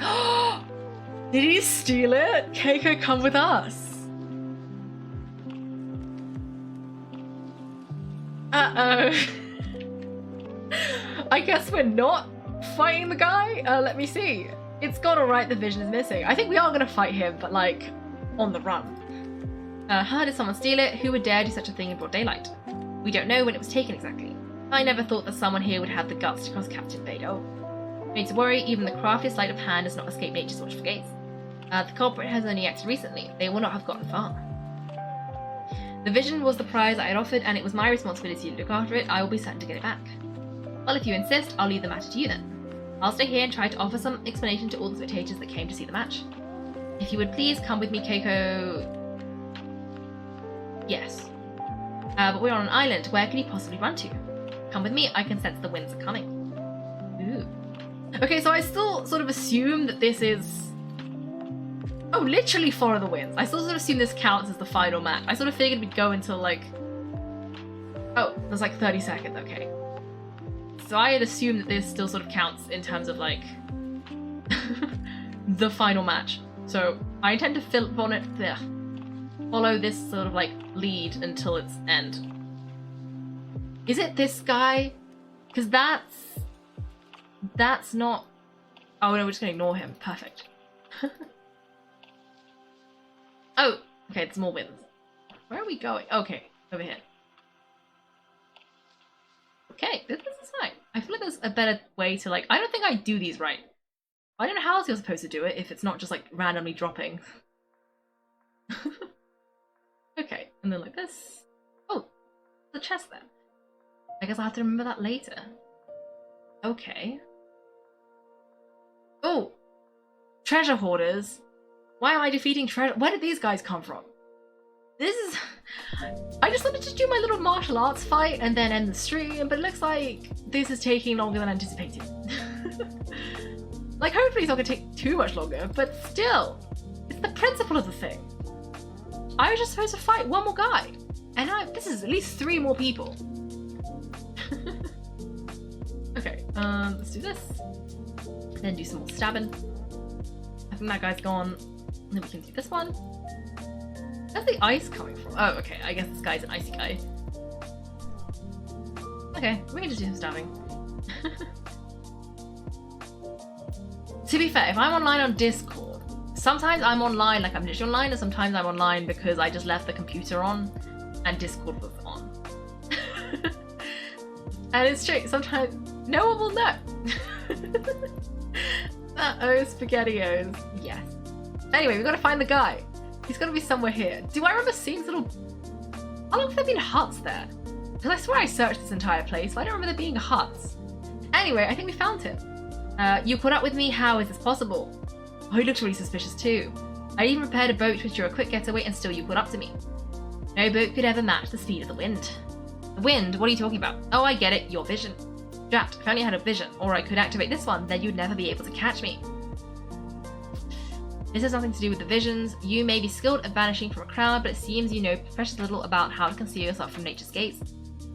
Did he steal it? Kaiko, come with us. Uh-oh. I guess we're not fighting the guy? Let me see. It's gone alright, the vision is missing. I think we are gonna fight him, but like, on the run. Did someone steal it? Who would dare do such a thing in broad daylight? We don't know when it was taken exactly. I never thought that someone here would have the guts to cross Captain Beidou. No need to worry, even the craftiest sleight of hand does not escape nature's watchful gaze. The culprit has only acted recently. They will not have gotten far. The vision was the prize I had offered, and it was my responsibility to look after it. I will be certain to get it back. Well, if you insist, I'll leave the matter to you then. I'll stay here and try to offer some explanation to all the spectators that came to see the match. If you would please come with me, Kaiko. Yes. But we're on an island. Where could he possibly run to? Come with me. I can sense the winds are coming. Ooh. Okay, so I still sort of assume that this is... Oh, literally Follow the Winds. I still sort of assume this counts as the final match. I sort of figured we'd go until like... Oh, there's like 30 seconds, okay. so I had assumed that this still sort of counts in terms of like the final match. So I intend to follow this sort of like lead until its end. Is it this guy? Because that's not... Oh no, we're just gonna ignore him. Perfect. Oh, okay, it's more winds. Where are we going? Okay, over here. Okay, this is fine. I feel like there's a better way to like... I don't think I do these right. I don't know how else you're supposed to do it if it's not just like randomly dropping. Okay, and then like this. Oh, the chest there. I guess I'll have to remember that later. Okay. Oh, treasure hoarders. Why am I defeating treasure? Where did these guys come from? This is... I just wanted to do my little martial arts fight and then end the stream, but it looks like this is taking longer than anticipated. Like, hopefully it's not gonna take too much longer, but still, it's the principle of the thing. I was just supposed to fight one more guy, and this is at least 3 more people. Okay, let's do this. Then do some more stabbing. I think that guy's gone. And then we can do this one. Where's the ice coming from? Oh, okay, I guess this guy's an icy guy. Okay, we can just do some stabbing. To be fair, if I'm online on Discord, sometimes I'm online like I'm literally online, and sometimes I'm online because I just left the computer on and Discord was on. And it's true, sometimes no one will know. Oh, SpaghettiOs. Yes. Anyway, we've got to find the guy. He's got to be somewhere here. Do I remember seeing little... How long have there been huts there? Because I swear I searched this entire place, but I don't remember there being huts. Anyway, I think we found him. You caught up with me? How is this possible? Oh, he looks really suspicious too. I even prepared a boat to ensure a quick getaway and still you caught up to me. No boat could ever match the speed of the wind. The wind? What are you talking about? Oh, I get it. Your vision. Drat, if I only had a vision, or I could activate this one, then you'd never be able to catch me. This has nothing to do with the visions. You may be skilled at vanishing from a crowd, but it seems you know precious little about how to conceal yourself from nature's gaze.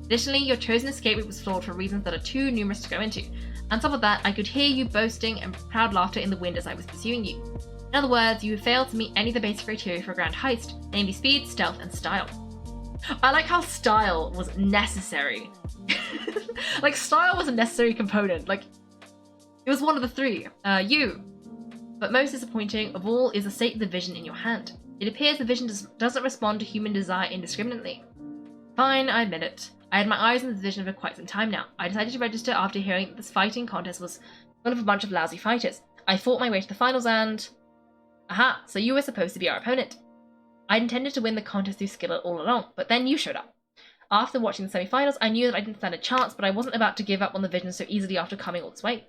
Additionally, your chosen escape route was flawed for reasons that are too numerous to go into. On top of that, I could hear you boasting and proud laughter in the wind as I was pursuing you. In other words, you failed to meet any of the basic criteria for a grand heist, namely speed, stealth, and style. I like how style was necessary. Like, style was a necessary component. Like, it was one of the 3. You. But most disappointing of all is the state of the vision in your hand. It appears the vision doesn't respond to human desire indiscriminately. Fine, I admit it. I had my eyes on the vision for quite some time now. I decided to register after hearing that this fighting contest was full of a bunch of lousy fighters. I fought my way to the finals and... Aha, so you were supposed to be our opponent. I'd intended to win the contest through skill all along, but then you showed up. After watching the semi-finals, I knew that I didn't stand a chance, but I wasn't about to give up on the vision so easily after coming all this way.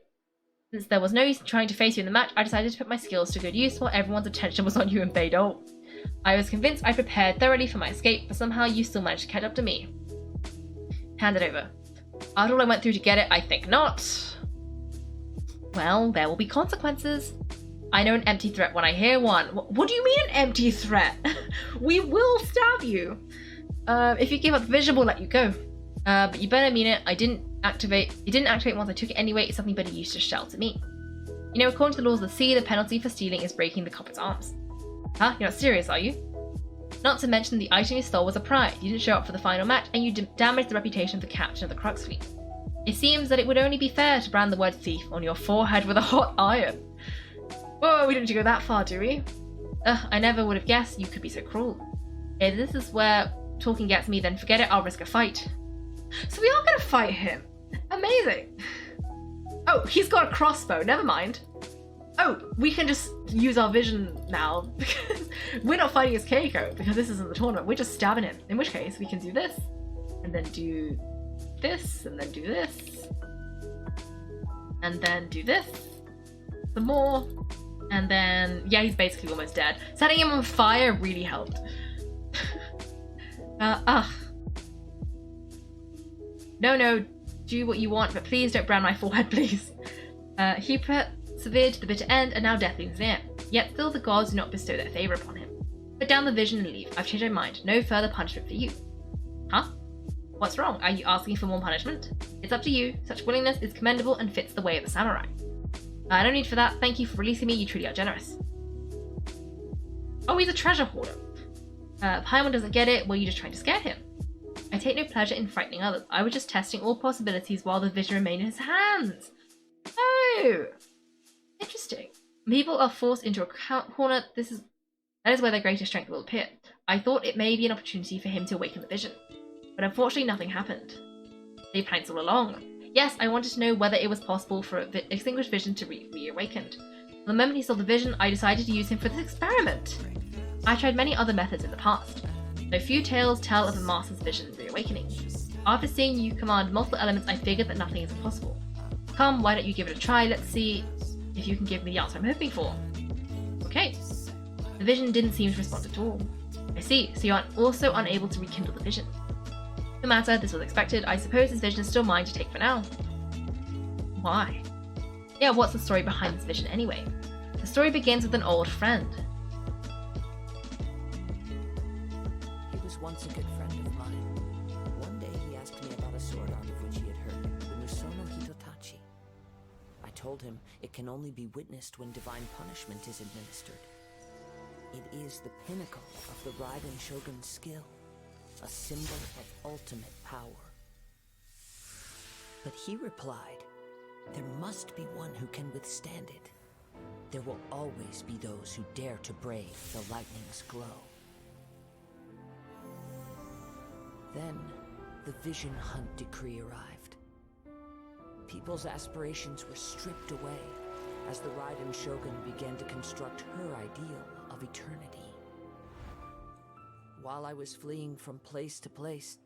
Since there was no use trying to face you in the match, I decided to put my skills to good use while everyone's attention was on you and Beidou. I was convinced I prepared thoroughly for my escape, but somehow you still managed to catch up to me. Hand it over. After all I went through to get it, I think not. Well, there will be consequences. I know an empty threat when I hear one. What do you mean an empty threat? We will stab you. If you give up the vision, we'll let you go. But you better mean it. It didn't activate once I took it anyway. It's something better used to shell to me. You know, according to the laws of the sea, the penalty for stealing is breaking the culprit's arms. Huh? You're not serious, are you? Not to mention the item you stole was a prize. You didn't show up for the final match, and you damaged the reputation of the captain of the Crux fleet. It seems that it would only be fair to brand the word thief on your forehead with a hot iron. Whoa, we didn't go that far, do we? I never would have guessed you could be so cruel. If this is where talking gets me, then forget it, I'll risk a fight. So we are going to fight him. Amazing. Oh, he's got a crossbow, never mind. Oh, we can just use our vision now, because we're not fighting as Kaiko, because this isn't the tournament, we're just stabbing him. In which case, we can do this, and then do this, and then do this, and then do this, some more, and then, yeah, he's basically almost dead. Setting him on fire really helped. No, do what you want, but please don't brand my forehead, please. He persevered to the bitter end, and now death looms near. Yet still the gods do not bestow their favour upon him. Put down the vision and leave. I've changed my mind. No further punishment for you. Huh? What's wrong? Are you asking for more punishment? It's up to you. Such willingness is commendable and fits the way of the samurai. No need for that. Thank you for releasing me. You truly are generous. Oh, he's a treasure hoarder. Paimon doesn't get it. Were you just trying to scare him? I take no pleasure in frightening others. I was just testing all possibilities while the vision remained in his hands. Oh, interesting. When people are forced into a corner, that is where their greatest strength will appear. I thought it may be an opportunity for him to awaken the vision, but unfortunately nothing happened. They planned all along. Yes, I wanted to know whether it was possible for an extinguished vision to be reawakened. The moment he saw the vision, I decided to use him for this experiment. I tried many other methods in the past, though few tales tell of a master's vision reawakening. After seeing you command multiple elements, I figured that nothing is impossible. Come, why don't you give it a try? Let's see if you can give me the answer I'm hoping for. Okay. The vision didn't seem to respond at all. I see, so you're also unable to rekindle the vision. No matter, this was expected. I suppose this vision is still mine to take for now. Why? Yeah, what's the story behind this vision anyway? The story begins with an old friend. He was once a good friend of mine. One day he asked me about a sword art of which he had heard, the Musono Hitotachi. I told him it can only be witnessed when divine punishment is administered. It is the pinnacle of the Raiden Shogun's skill, a symbol of ultimate power. But he replied, there must be one who can withstand it. There will always be those who dare to brave the lightning's glow. Then, the Vision Hunt decree arrived. People's aspirations were stripped away as the Raiden Shogun began to construct her ideal of eternity. While I was fleeing from place to place,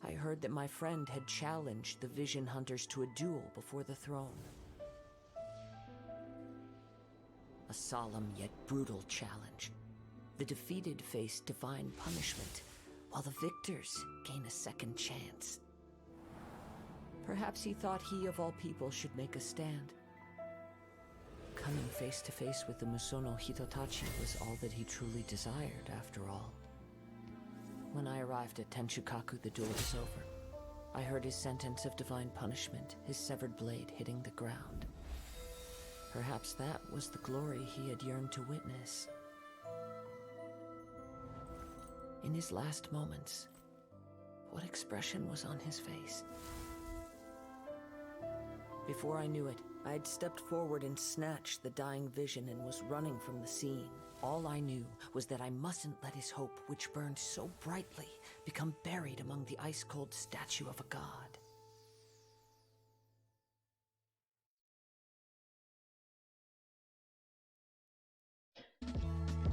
I heard that my friend had challenged the Vision Hunters to a duel before the throne. A solemn yet brutal challenge. The defeated face divine punishment, while the victors gain a second chance. Perhaps he thought he of all people should make a stand. Coming face to face with the Musono Hitotachi was all that he truly desired, after all. When I arrived at Tenshukaku, the duel was over. I heard his sentence of divine punishment, his severed blade hitting the ground. Perhaps that was the glory he had yearned to witness. In his last moments, what expression was on his face? Before I knew it, I had stepped forward and snatched the dying vision and was running from the scene. All I knew was that I mustn't let his hope, which burned so brightly, become buried among the ice-cold statue of a god.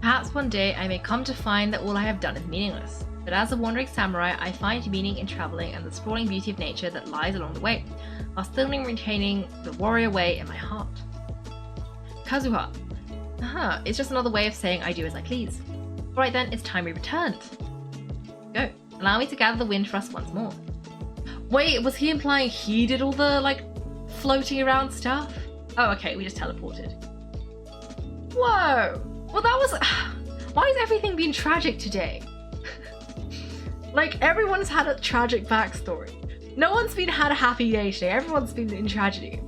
Perhaps one day I may come to find that all I have done is meaningless. But as a wandering samurai, I find meaning in traveling and the sprawling beauty of nature that lies along the way, while still retaining the warrior way in my heart. Kazuha. Aha, it's just another way of saying I do as I please. Alright then, it's time we returned. Go. Allow me to gather the wind for us once more. Wait, was he implying he did all the, floating around stuff? Oh, okay, we just teleported. Whoa! Well, that was... Why has everything been tragic today? Everyone's had a tragic backstory. No one's had a happy day today. Everyone's been in tragedy.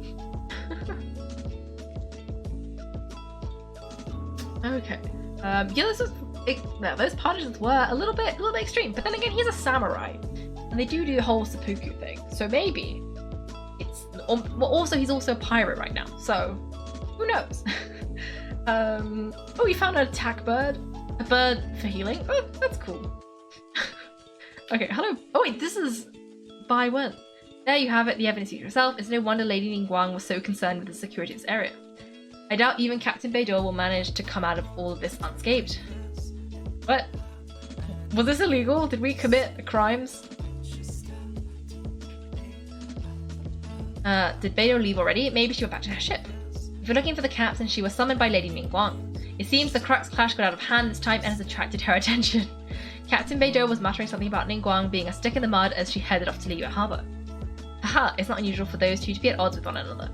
Okay. Yeah, those punishments were a little bit extreme. But then again, he's a samurai, and they do the whole seppuku thing. So maybe it's. Well, also he's also a pirate right now. So who knows? Oh, we found an attack bird. A bird for healing. Oh, that's cool. Okay, hello. Oh wait, this is by when? There you have it, the evidence yourself. It's no wonder Lady Ningguang was so concerned with the security of this area. I doubt even Captain Beidou will manage to come out of all of this unscathed. What? Was this illegal? Did we commit crimes? Did Beidou leave already? Maybe she went back to her ship. If you're looking for the captain, she was summoned by Lady Ningguang. It seems the crux clash got out of hand this time and has attracted her attention. Captain Beidou was muttering something about Ningguang being a stick in the mud as she headed off to Liyue Harbor. Haha, it's not unusual for those two to be at odds with one another.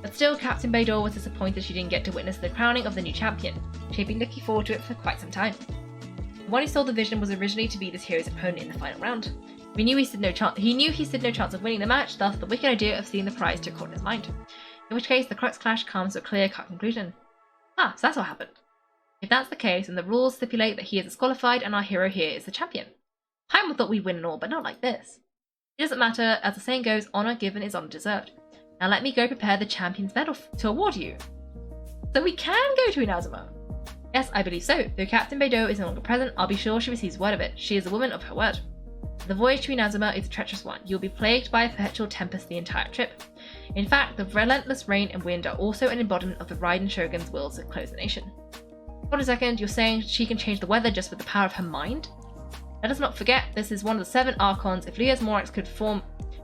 But still, Captain Beidou was disappointed she didn't get to witness the crowning of the new champion. She'd been looking forward to it for quite some time. The one who stole the vision was originally to be this hero's opponent in the final round. We knew he stood no chance. He knew he stood no chance of winning the match. Thus, the wicked idea of stealing the prize took hold in his mind. In which case, the crux clash comes to a clear-cut conclusion. Ah, so that's what happened. If that's the case, then the rules stipulate that he is disqualified and our hero here is the champion. Paimon thought we'd win and all, but not like this. It doesn't matter, as the saying goes, honour given is honour deserved. Now let me go prepare the champion's medal to award you. So we can go to Inazuma. Yes, I believe so. Though Captain Beidou is no longer present, I'll be sure she receives word of it. She is a woman of her word. The voyage to Inazuma is a treacherous one. You will be plagued by a perpetual tempest the entire trip. In fact, the relentless rain and wind are also an embodiment of the Raiden Shogun's will to close the nation. Hold on a second, you're saying she can change the weather just with the power of her mind? Let us not forget, this is one of the 7 Archons. If Leo's Morax could form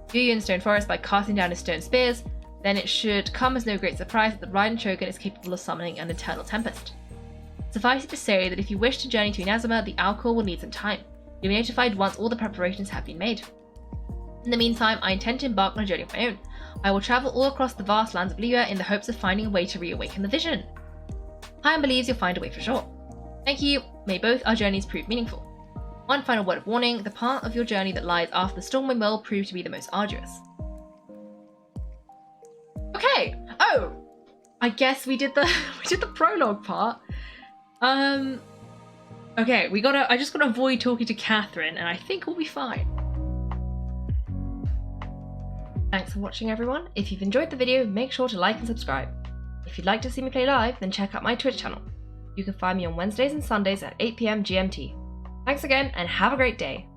Yuyu in Stone Forest by casting down his stone spears, then it should come as no great surprise that the Raiden Shogun is capable of summoning an eternal tempest. Suffice it to say that if you wish to journey to Inazuma, the Alcor will need some time. You'll be notified once all the preparations have been made. In the meantime, I intend to embark on a journey of my own. I will travel all across the vast lands of Liyue in the hopes of finding a way to reawaken the vision. Paimon believes you'll find a way for sure. Thank you, may both our journeys prove meaningful. One final word of warning, the part of your journey that lies after the storm wind will prove to be the most arduous. Okay, oh! I guess we did the prologue part. Okay, I just gotta avoid talking to Catherine and I think we'll be fine. Thanks for watching everyone. If you've enjoyed the video, make sure to like and subscribe. If you'd like to see me play live, then check out my Twitch channel. You can find me on Wednesdays and Sundays at 8 PM GMT. Thanks again and have a great day.